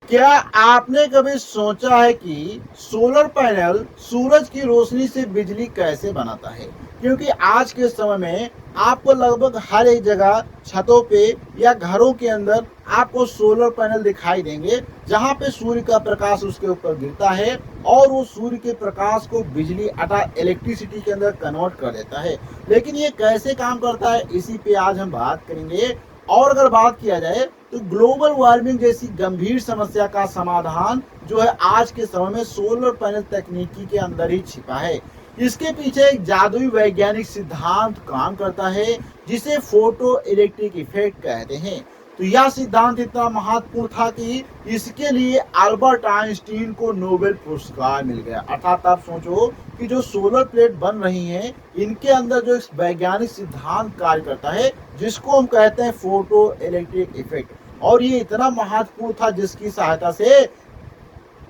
क्या आपने कभी सोचा है कि सोलर पैनल सूरज की रोशनी से बिजली कैसे बनाता है? क्योंकि आज के समय में आपको लगभग हर एक जगह छतों पे या घरों के अंदर आपको सोलर पैनल दिखाई देंगे, जहां पे सूर्य का प्रकाश उसके ऊपर गिरता है और वो सूर्य के प्रकाश को बिजली अर्थात इलेक्ट्रिसिटी के अंदर कन्वर्ट कर देता है। लेकिन ये कैसे काम करता है, इसी पे आज हम बात करेंगे। और अगर बात किया जाए तो ग्लोबल वार्मिंग जैसी गंभीर समस्या का समाधान जो है आज के समय में सोलर पैनल तकनीकी के अंदर ही छिपा है। इसके पीछे एक जादुई वैज्ञानिक सिद्धांत काम करता है, जिसे फोटो इलेक्ट्रिक इफेक्ट कहते हैं। तो यह सिद्धांत इतना महत्वपूर्ण था कि इसके लिए अल्बर्ट आइंस्टीन को नोबेल पुरस्कार मिल गया। अर्थात आप सोचो कि जो सोलर प्लेट बन रही हैं, इनके अंदर जो एक वैज्ञानिक सिद्धांत कार्य करता है, जिसको हम कहते हैं फोटो इलेक्ट्रिक इफेक्ट, और ये इतना महत्वपूर्ण था जिसकी सहायता से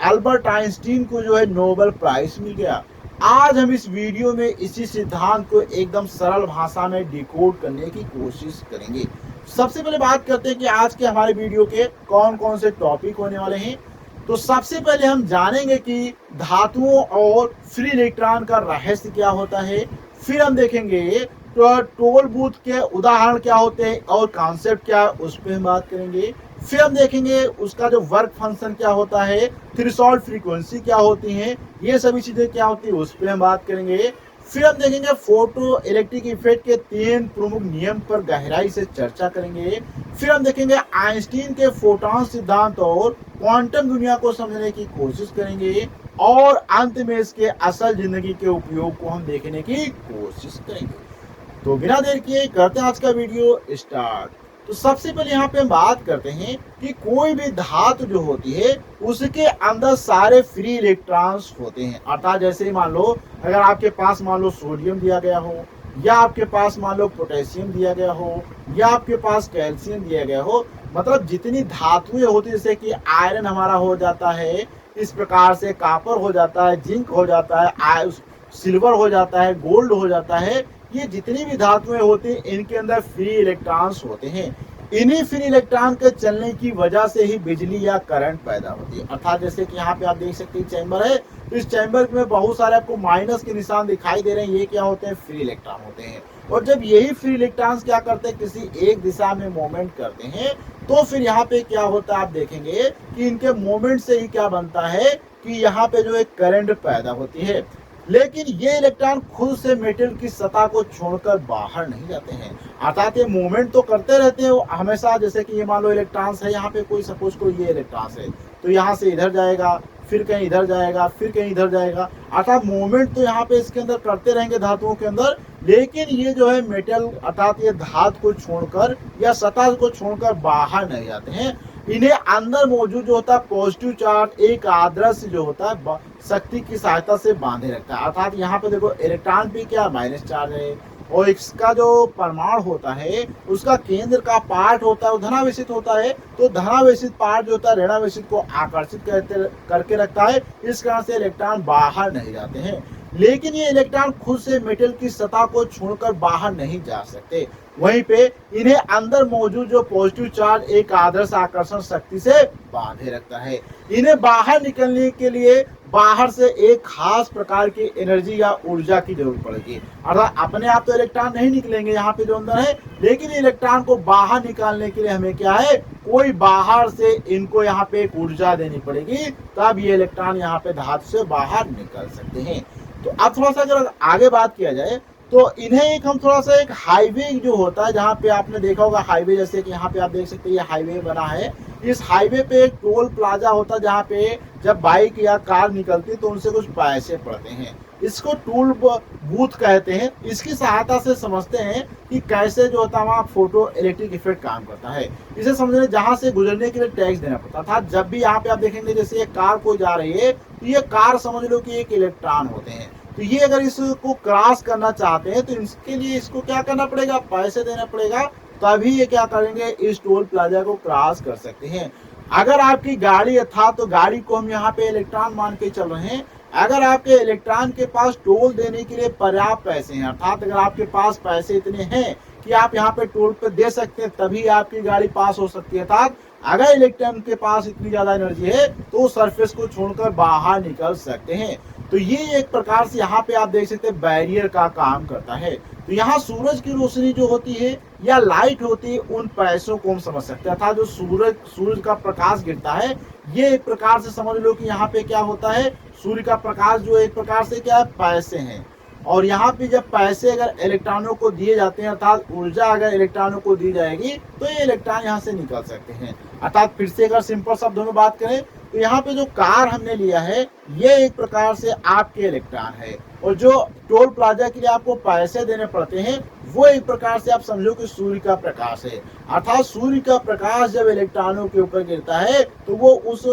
अल्बर्ट आइंस्टीन को जो है नोबेल प्राइज मिल गया। आज हम इस वीडियो में इसी सिद्धांत को एकदम सरल भाषा में डिकोड करने की कोशिश करेंगे। सबसे पहले बात करते हैं कि आज के हमारे वीडियो के कौन कौन से टॉपिक होने वाले हैं। तो सबसे पहले हम जानेंगे कि धातुओं और फ्री इलेक्ट्रॉन का रहस्य क्या होता है। फिर हम देखेंगे तो टोल बूथ के उदाहरण क्या होते हैं और कॉन्सेप्ट क्या, उस पर हम बात करेंगे। फिर हम देखेंगे उसका जो वर्क फंक्शन क्या होता है, थ्रेशोल्ड फ्रीक्वेंसी क्या होती है, ये सभी चीजें क्या होती है, उस पर हम बात करेंगे। फिर हम देखेंगे फोटो इलेक्ट्रिक इफेक्ट के 3 प्रमुख नियम पर गहराई से चर्चा करेंगे। फिर हम देखेंगे आइंस्टीन के फोटॉन सिद्धांत और क्वांटम दुनिया को समझने की कोशिश करेंगे। और अंत में इसके असल जिंदगी के उपयोग को हम देखने की कोशिश करेंगे। तो बिना देर किए करते हैं आज का वीडियो स्टार्ट। तो सबसे पहले यहाँ पे हम बात करते हैं कि कोई भी धातु जो होती है उसके अंदर सारे फ्री इलेक्ट्रॉन्स होते हैं। अर्थात जैसे ही मान लो अगर आपके पास मान लो सोडियम दिया गया हो, या आपके पास मान लो पोटेशियम दिया गया हो, या आपके पास कैल्शियम दिया गया हो, मतलब जितनी धातुएं होती है, जैसे कि आयरन हमारा हो जाता है, इस प्रकार से कापर हो जाता है, जिंक हो जाता है, सिल्वर हो जाता है, गोल्ड हो जाता है, ये जितनी भी धातुएं होती हैं इनके अंदर फ्री इलेक्ट्रॉन्स होते हैं। इन्हीं फ्री इलेक्ट्रॉन के चलने की वजह से ही बिजली या करंट पैदा होती है। अर्थात जैसे कि यहाँ पे आप देख सकते हैं चैम्बर है, तो इस चैम्बर में बहुत सारे आपको माइनस के निशान दिखाई दे रहे हैं, ये क्या होते हैं, फ्री इलेक्ट्रॉन होते हैं। और जब यही फ्री इलेक्ट्रॉन्स क्या करते हैं, किसी एक दिशा में मूवमेंट करते हैं, तो फिर यहाँ पे क्या होता है, आप देखेंगे कि इनके मूवमेंट से ही क्या बनता है कि यहाँ पे जो एक करंट पैदा होती है। लेकिन ये इलेक्ट्रॉन खुद से मेटल की सतह को छोड़कर बाहर नहीं जाते हैं। अर्थात ये मूवमेंट तो करते रहते हैं हमेशा। जैसे कि ये मान लो इलेक्ट्रॉन्स है, यहाँ पे कोई सपोज कोई ये इलेक्ट्रॉन्स है, तो यहाँ से इधर जाएगा, फिर कहीं इधर जाएगा, फिर कहीं इधर जाएगा। अर्थात मूवमेंट तो यहाँ पे इसके अंदर करते रहेंगे धातुओं के अंदर, लेकिन ये जो है मेटल अर्थात ये धातु को छोड़कर या सतह को छोड़कर बाहर नहीं जाते हैं। इन्हें अंदर मौजूद जो होता है पॉजिटिव चार्ज एक आदर्श जो होता है शक्ति की सहायता से बांधे रखता है। अर्थात यहाँ पे देखो इलेक्ट्रॉन भी क्या माइनस चार्ज है, और इसका जो परमाणु होता है उसका केंद्र का पार्ट होता है वो धनावेशित होता है। तो धनावेशित पार्ट जो होता है ऋणावेशित को आकर्षित करके रखता है, इस कारण से इलेक्ट्रॉन बाहर नहीं जाते हैं। लेकिन ये इलेक्ट्रॉन खुद से मेटल की सतह को छोड़कर बाहर नहीं जा सकते। वहीं पे इन्हें अंदर मौजूद जो पॉजिटिव चार्ज एक आदर्श आकर्षण शक्ति से बांधे रखता है। इन्हें बाहर निकलने के लिए बाहर से एक खास प्रकार की एनर्जी या ऊर्जा की जरूरत पड़ेगी। अर्थात अपने आप तो इलेक्ट्रॉन नहीं निकलेंगे यहाँ पे जो अंदर है, लेकिन इलेक्ट्रॉन को बाहर निकालने के लिए हमें क्या है, कोई बाहर से इनको यहाँ पे एक ऊर्जा देनी पड़ेगी, तब ये इलेक्ट्रॉन यहाँ पे धातु से बाहर निकल सकते हैं। तो अब थोड़ा सा अगर आगे बात किया जाए तो इन्हें एक हम थोड़ा सा एक हाईवे जो होता है, जहाँ पे आपने देखा होगा हाईवे, जैसे कि यहाँ पे आप देख सकते हैं ये हाईवे बना है। इस हाईवे पे एक टोल प्लाजा होता है, जहाँ पे जब बाइक या कार निकलती है तो उनसे कुछ पैसे पड़ते हैं। इसको टोल बूथ कहते हैं। इसकी सहायता से समझते हैं कि कैसे जो होता है वहाँ फोटो इलेक्ट्रिक इफेक्ट काम करता है। इसे समझने जहाँ से गुजरने के लिए टैक्स देना पड़ता था। जब भी यहाँ पे आप देखेंगे जैसे ये कार को जा रही है, तो ये कार समझ लो कि एक इलेक्ट्रॉन होते हैं। तो ये अगर इसको क्रॉस करना चाहते हैं तो इसके लिए इसको क्या करना पड़ेगा, पैसे देना पड़ेगा, तभी ये क्या करेंगे, इस टोल प्लाजा को क्रॉस कर सकते हैं। अगर आपकी गाड़ी था तो गाड़ी को हम यहाँ पे इलेक्ट्रॉन मान के चल रहे हैं। अगर आपके इलेक्ट्रॉन के पास टोल देने के लिए पर्याप्त पैसे हैं, अर्थात अगर आपके पास पैसे इतने हैं कि आप यहाँ पे टोल पे दे सकते हैं, तभी आपकी गाड़ी पास हो सकती है। अर्थात अगर इलेक्ट्रॉन के पास इतनी ज्यादा एनर्जी है तो सरफेस को छोड़कर बाहर निकल सकते हैं। तो ये एक प्रकार से यहाँ पे आप देख सकते हैं बैरियर का काम करता है। तो यहाँ सूरज की रोशनी जो होती है या लाइट होती है, उन पैसों को हम समझ सकते हैं, अर्थात जो सूरज का प्रकाश गिरता है, ये एक प्रकार से समझ लो कि यहाँ पे क्या होता है, सूर्य का प्रकाश जो एक प्रकार से क्या पैसे हैं। और यहाँ पे जब पैसे अगर इलेक्ट्रॉनों को दिए जाते हैं, अर्थात ऊर्जा अगर इलेक्ट्रॉनों को दी जाएगी तो ये इलेक्ट्रॉन यहाँ से निकल सकते हैं। अर्थात फिर से अगर सिंपल शब्दों में बात करें तो यहाँ पे जो कार हमने लिया है ये एक प्रकार से आपके इलेक्ट्रॉन है, और जो टोल प्लाजा के लिए आपको पैसे देने पड़ते हैं वो एक प्रकार से आप समझो कि सूर्य का प्रकाश है। अर्थात सूर्य का प्रकाश जब इलेक्ट्रॉनों के ऊपर गिरता है तो वो उस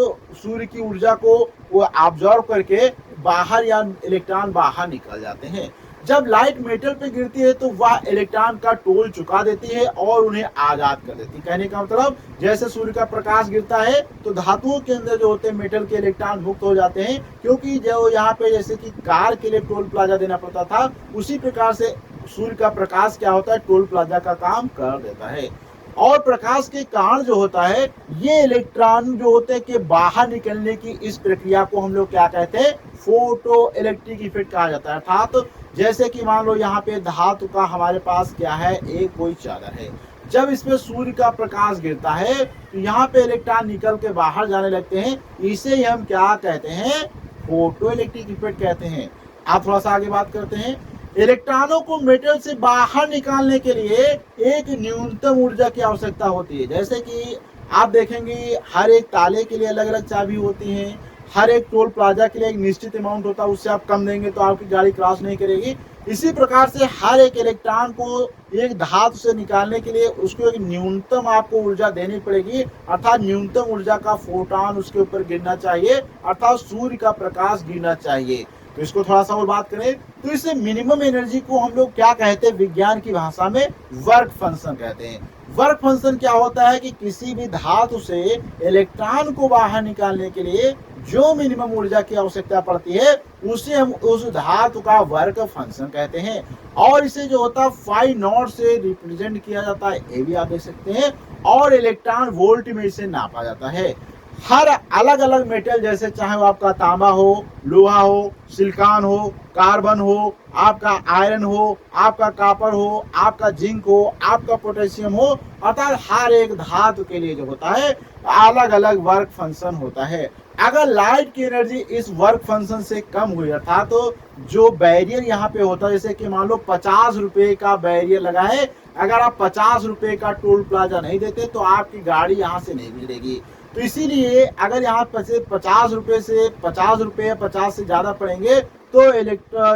सूर्य की ऊर्जा को वो ऑब्जॉर्व करके बाहर या इलेक्ट्रॉन बाहर निकल जाते हैं। जब लाइट मेटल पे गिरती है तो वह इलेक्ट्रॉन का टोल चुका देती है और उन्हें आजाद कर देती है। कहने का मतलब जैसे सूर्य का प्रकाश गिरता है तो धातुओं के अंदर जो होते हैं मेटल के इलेक्ट्रॉन मुक्त हो जाते हैं, क्योंकि जो यहाँ पे जैसे कि कार के लिए टोल प्लाजा देना पड़ता था, उसी प्रकार से सूर्य का प्रकाश क्या होता है, टोल प्लाजा का काम कर देता है। और प्रकाश के कारण जो होता है ये इलेक्ट्रॉन जो होते हैं कि बाहर निकलने की इस प्रक्रिया को हम लोग क्या कहते हैं, फोटो इलेक्ट्रिक इफेक्ट कहा जाता है। अर्थात जैसे कि मान लो यहाँ पे धातु का हमारे पास क्या है, एक कोई चादर है, जब इसमें सूर्य का प्रकाश गिरता है तो यहाँ पे इलेक्ट्रॉन निकल के बाहर जाने लगते हैं, इसे ही हम क्या कहते हैं, फोटो इलेक्ट्रिक इफेक्ट कहते हैं। आप थोड़ा सा आगे बात करते हैं। इलेक्ट्रॉनों को मेटल से बाहर निकालने के लिए एक न्यूनतम ऊर्जा की आवश्यकता होती है। जैसे कि आप देखेंगे हर एक ताले के लिए अलग अलग चाबी होती हैं, हर एक टोल प्लाजा के लिए एक निश्चित अमाउंट होता है, उससे आप कम देंगे तो आपकी गाड़ी क्रॉस नहीं करेगी। इसी प्रकार से हर एक इलेक्ट्रॉन को एक धातु से निकालने के लिए उसको एक न्यूनतम आपको ऊर्जा देनी पड़ेगी, अर्थात न्यूनतम ऊर्जा का फोटॉन उसके ऊपर गिरना चाहिए, अर्थात सूर्य का प्रकाश गिरना चाहिए। तो इसको थोड़ा सा और बात करें तो इसे मिनिमम एनर्जी को हम लोग क्या कहते हैं, विज्ञान की भाषा में वर्क फंक्शन कहते हैं। वर्क फंक्शन क्या होता है कि किसी भी धातु से इलेक्ट्रॉन को बाहर निकालने के लिए जो मिनिमम ऊर्जा की आवश्यकता पड़ती है उसे हम उस धातु का वर्क फंक्शन कहते हैं। और इसे जो होता है फाई नॉट से रिप्रेजेंट किया जाता है, ये भी आप देख सकते हैं, और इलेक्ट्रॉन वोल्ट में इसे नापा जाता है। हर अलग अलग मेटल, जैसे चाहे वो आपका तांबा हो, लोहा हो, सिलिकॉन हो, कार्बन हो, आपका आयरन हो, आपका कॉपर हो, आपका जिंक हो, आपका पोटेशियम हो, अर्थात हर एक धातु के लिए जो होता है अलग अलग वर्क फंक्शन होता है। अगर लाइट की एनर्जी इस वर्क फंक्शन से कम हुई, अर्थात तो जो बैरियर यहाँ पे होता है, जैसे कि मान लो 50 रुपए का बैरियर लगा है, अगर आप 50 रुपए का टोल प्लाजा नहीं देते तो आपकी गाड़ी यहाँ से नहीं गुजरेगी। तो इसीलिए अगर यहाँ 50 रुपए से 50 से ज्यादा पड़ेंगे तो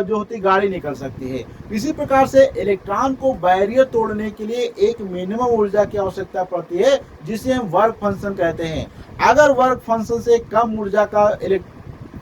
जो होती गाड़ी निकल सकती है। इसी प्रकार से इलेक्ट्रॉन को बैरियर तोड़ने के लिए एक मिनिमम ऊर्जा की आवश्यकता पड़ती है, जिसे हम वर्क फंक्शन कहते हैं। अगर वर्क फंक्शन से कम ऊर्जा का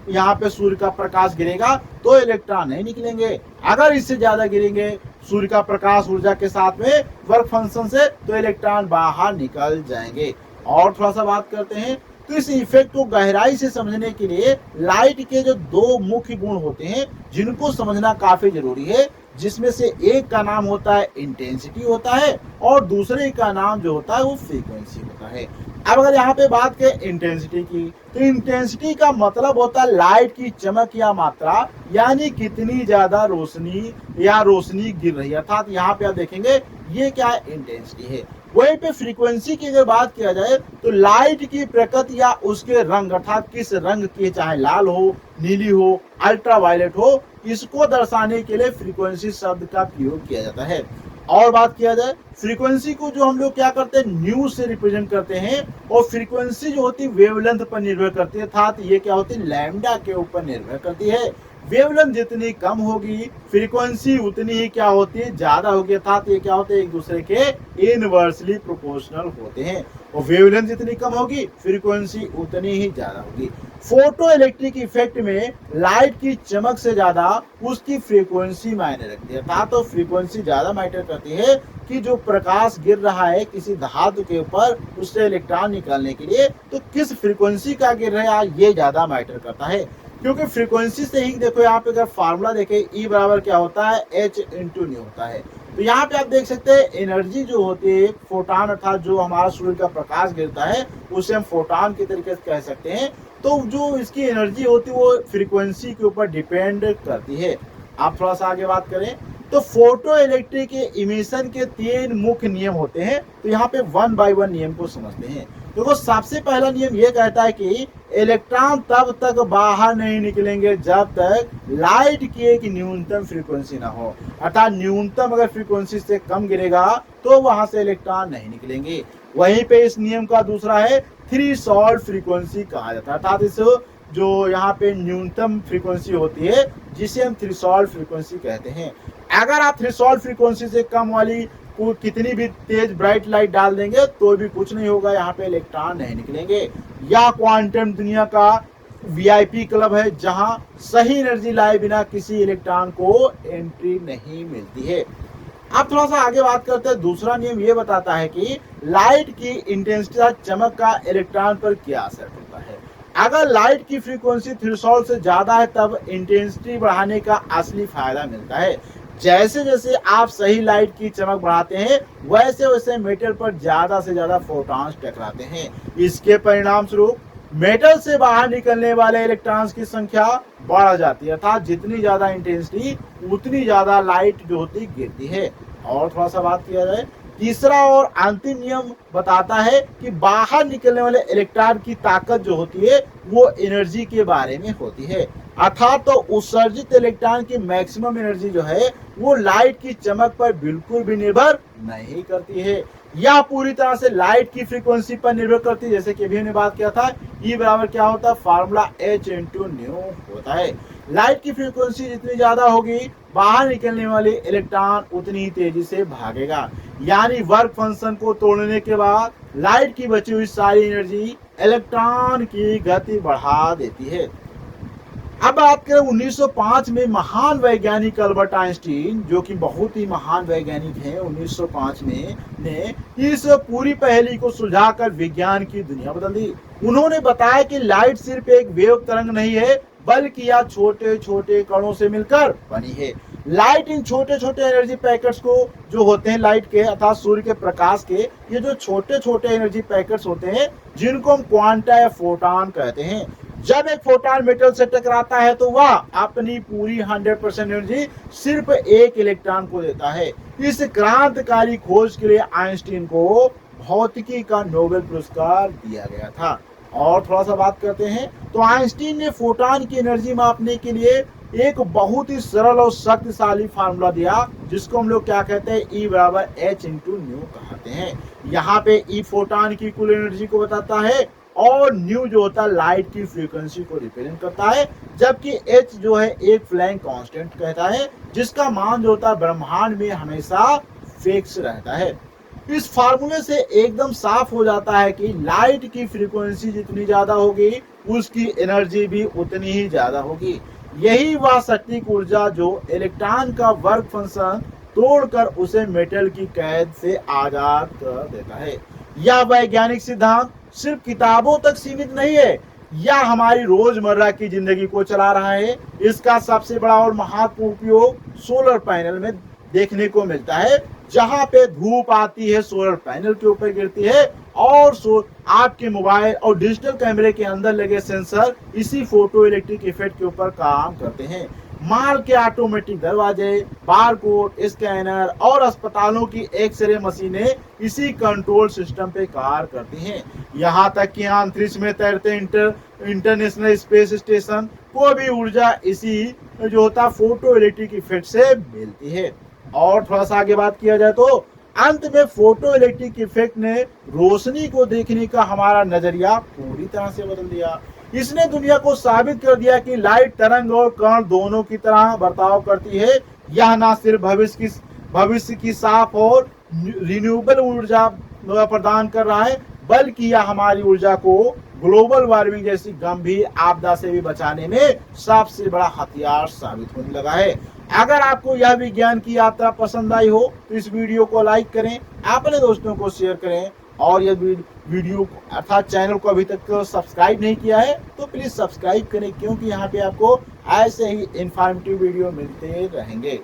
यहाँ पे सूर्य का प्रकाश गिरेगा तो इलेक्ट्रॉन नहीं निकलेंगे, अगर इससे ज्यादा गिरेंगे सूर्य का प्रकाश ऊर्जा के साथ में वर्क फंक्शन से तो इलेक्ट्रॉन बाहर निकल जाएंगे। और थोड़ा सा बात करते हैं तो इस इफेक्ट को गहराई से समझने के लिए लाइट के जो दो मुख्य गुण होते हैं जिनको समझना काफी जरूरी है, जिसमें से एक का नाम होता है इंटेंसिटी होता है और दूसरे का नाम जो होता है वो फ्रीक्वेंसी होता है। अब अगर यहाँ पे बात करें इंटेंसिटी की, तो इंटेंसिटी का मतलब होता है लाइट की चमक या मात्रा, यानी कितनी ज्यादा रोशनी या रोशनी गिर रही है, अर्थात यहाँ पे आप देखेंगे ये क्या है, इंटेंसिटी है। वहीं पे फ्रीक्वेंसी की अगर बात किया जाए तो लाइट की प्रकृति या उसके रंग, अर्थात किस रंग की, चाहे लाल हो, नीली हो, अल्ट्रावायलेट हो, इसको दर्शाने के लिए फ्रीक्वेंसी शब्द का प्रयोग किया जाता है। और बात किया जाए फ्रीक्वेंसी को जो हम लोग क्या करते हैं, न्यू से रिप्रेजेंट करते हैं, और फ्रीक्वेंसी जो होती है वेवलेंथ पर निर्भर करती है, अर्थात ये क्या होती है, लैम्डा के ऊपर निर्भर करती है। वेवलेंथ जितनी कम होगी फ्रीक्वेंसी उतनी ही क्या होती है, ज्यादा होगी, अर्थात ये क्या होते हैं, एक दूसरे के इनवर्सली प्रोपोर्शनल होते हैं। और वेवलेंथ जितनी कम होगी फ्रीक्वेंसी उतनी ही ज्यादा होगी। फोटो इलेक्ट्रिक इफेक्ट में लाइट की चमक से ज्यादा उसकी फ्रीक्वेंसी मायने रखती है, अर्थात तो फ्रीक्वेंसी ज्यादा मैटर करती है कि जो प्रकाश गिर रहा है किसी धातु के ऊपर उससे इलेक्ट्रॉन निकालने के लिए, तो किस फ्रीक्वेंसी का गिर रहा है ये ज्यादा मैटर करता है। क्योंकि फ्रीक्वेंसी से ही देखो यहाँ पे अगर फार्मूला देखें, E बराबर क्या होता है, H इंटू न्यू होता है। तो यहाँ पे आप देख सकते हैं एनर्जी जो होती है फोटॉन, अर्थात जो हमारा सूर्य का प्रकाश गिरता है उसे हम फोटॉन के तरीके से कह सकते हैं। तो जो इसकी एनर्जी होती है वो फ्रीक्वेंसी के ऊपर डिपेंड करती है। आप थोड़ा सा आगे बात करें तो फोटो इलेक्ट्रिक इमिशन के 3 मुख्य नियम होते हैं। तो यहाँ पे 1 बाय 1 नियम को समझते हैं। देखो सबसे पहला नियम ये कहता है कि इलेक्ट्रॉन तब तक बाहर नहीं निकलेंगे जब तक लाइट की एक न्यूनतम फ्रीक्वेंसी ना हो, अर्थात न्यूनतम अगर फ्रीक्वेंसी से कम गिरेगा तो वहां से इलेक्ट्रॉन नहीं निकलेंगे। वहीं पे इस नियम का दूसरा है थ्रेशोल्ड फ्रीक्वेंसी कहा जाता है, अर्थात इस जो यहाँ पे न्यूनतम फ्रीक्वेंसी होती है जिसे हम थ्रेशोल्ड फ्रीक्वेंसी कहते हैं। अगर आप थ्रेशोल्ड फ्रीक्वेंसी से कम वाली को कितनी भी तेज ब्राइट लाइट डाल देंगे तो भी कुछ नहीं होगा, यहाँ पे इलेक्ट्रॉन नहीं निकलेंगे। या क्वांटम दुनिया का वीआईपी क्लब है जहां सही एनर्जी लाए बिना किसी इलेक्ट्रॉन को एंट्री नहीं मिलती है। अब थोड़ा सा आगे बात करते हैं। दूसरा नियम ये बताता है कि लाइट की इंटेंसिटी चमक का इलेक्ट्रॉन पर क्या असर पड़ता है। अगर लाइट की फ्रीक्वेंसी थ्रेशोल्ड से ज्यादा है तब इंटेंसिटी बढ़ाने का असली फायदा मिलता है। जैसे जैसे आप सही लाइट की चमक बढ़ाते हैं वैसे वैसे मेटल पर ज्यादा से ज्यादा फोटॉन्स टकराते हैं। इसके परिणाम स्वरूप मेटल से बाहर निकलने वाले इलेक्ट्रॉन्स की संख्या बढ़ जाती है, अर्थात जितनी ज्यादा इंटेंसिटी उतनी ज्यादा लाइट जो होती गिरती है। और थोड़ा सा बात किया जाए, तीसरा और अंतिम नियम बताता है कि बाहर निकलने वाले इलेक्ट्रॉन की ताकत जो होती है वो एनर्जी के बारे में होती है, अर्थात तो उत्सर्जित इलेक्ट्रॉन की मैक्सिमम एनर्जी जो है वो लाइट की चमक पर बिल्कुल भी निर्भर नहीं करती है। यह पूरी तरह से लाइट की फ्रीक्वेंसी पर निर्भर करती है। जैसे कि अभी हमने बात किया था E बराबर क्या होता है, फार्मूला H इंटू न्यू होता है। लाइट की फ्रीक्वेंसी जितनी ज्यादा होगी बाहर निकलने वाले इलेक्ट्रॉन उतनी ही तेजी से भागेगा, यानी वर्क फंक्शन को तोड़ने के बाद लाइट की बची हुई सारी एनर्जी इलेक्ट्रॉन की गति बढ़ा देती है। अब बात करें 1905 में महान वैज्ञानिक अल्बर्ट आइंस्टीन, जो कि बहुत ही महान वैज्ञानिक हैं, 1905 में ने इस पूरी पहेली को सुलझाकर विज्ञान की दुनिया बदल दी। उन्होंने बताया कि लाइट सिर्फ एक वेव तरंग नहीं है बल्कि यह छोटे छोटे कणों से मिलकर बनी है। लाइट इन छोटे छोटे एनर्जी पैकेट्स को जो होते हैं लाइट के अर्थात सूर्य के प्रकाश के, ये जो छोटे छोटे एनर्जी पैकेट्स होते हैं जिनको हम क्वांटा या फोटॉन कहते हैं। जब एक फोटॉन मेटल से टकराता है तो वह अपनी पूरी 100% एनर्जी सिर्फ एक इलेक्ट्रॉन को देता है। इस क्रांतिकारी खोज के लिए आइंस्टीन को भौतिकी का नोबेल पुरस्कार दिया गया था। और थोड़ा सा बात करते हैं तो आइंस्टीन ने फोटॉन की एनर्जी मापने के लिए एक बहुत ही सरल और शक्तिशाली फार्मूला दिया जिसको हम लोग क्या कहते हैं, E बराबर H इंटू न्यू कहते हैं। यहाँ पे E फोटॉन की कुल एनर्जी को बताता है और न्यू जो होता है लाइट की फ्रीक्वेंसी को रिप्रेजेंट करता है, जबकि H जो है एक फ्लैंक कांस्टेंट कहता है जिसका मान जो होता है ब्रह्मांड में हमेशा फिक्स रहता है। इस फार्मूले से एकदम साफ हो जाता है कि लाइट की फ्रीक्वेंसी जितनी ज्यादा होगी उसकी एनर्जी भी उतनी ही ज्यादा होगी। यही वह शक्ति ऊर्जा जो इलेक्ट्रॉन का वर्क फंक्शन तोड़कर उसे मेटल की कैद से आजाद कर देता है। यह वैज्ञानिक सिद्धांत सिर्फ किताबों तक सीमित नहीं है, यह हमारी रोजमर्रा की जिंदगी को चला रहा है। इसका सबसे बड़ा और महत्वपूर्ण उपयोग सोलर पैनल में देखने को मिलता है, जहां पे धूप आती है सोलर पैनल के ऊपर गिरती है और आपके मोबाइल और डिजिटल कैमरे के अंदर लगे सेंसर इसी फोटो इलेक्ट्रिक इफेक्ट के ऊपर काम करते हैं। माल के ऑटोमेटिक दरवाजे, बारकोड स्कैनर और अस्पतालों की एक्सरे मशीनें इसी कंट्रोल सिस्टम पे कार्य करती हैं। यहाँ तक कि अंतरिक्ष में तैरते इंटरनेशनल स्पेस स्टेशन को भी ऊर्जा इसी जो होता फोटो इलेक्ट्रिक इफेक्ट से मिलती है। और थोड़ा सा आगे बात किया जाए तो अंत में फोटो इलेक्ट्रिक इफेक्ट ने रोशनी को देखने का हमारा नजरिया पूरी तरह से बदल दिया। इसने दुनिया को साबित कर दिया कि लाइट तरंग और कण दोनों की तरह बर्ताव करती है। यह न सिर्फ भविष्य की साफ और रिन्यूएबल ऊर्जा प्रदान कर रहा है, बल्कि यह हमारी ऊर्जा को ग्लोबल वार्मिंग जैसी गंभीर आपदा से भी बचाने में सबसे बड़ा हथियार साबित होने लगा है। अगर आपको यह विज्ञान की यात्रा पसंद आई हो तो इस वीडियो को लाइक करें, अपने दोस्तों को शेयर करें और यह वीडियो अर्थात चैनल को अभी तक सब्सक्राइब नहीं किया है तो प्लीज सब्सक्राइब करें, क्योंकि यहाँ पे आपको ऐसे ही इंफॉर्मेटिव वीडियो मिलते रहेंगे।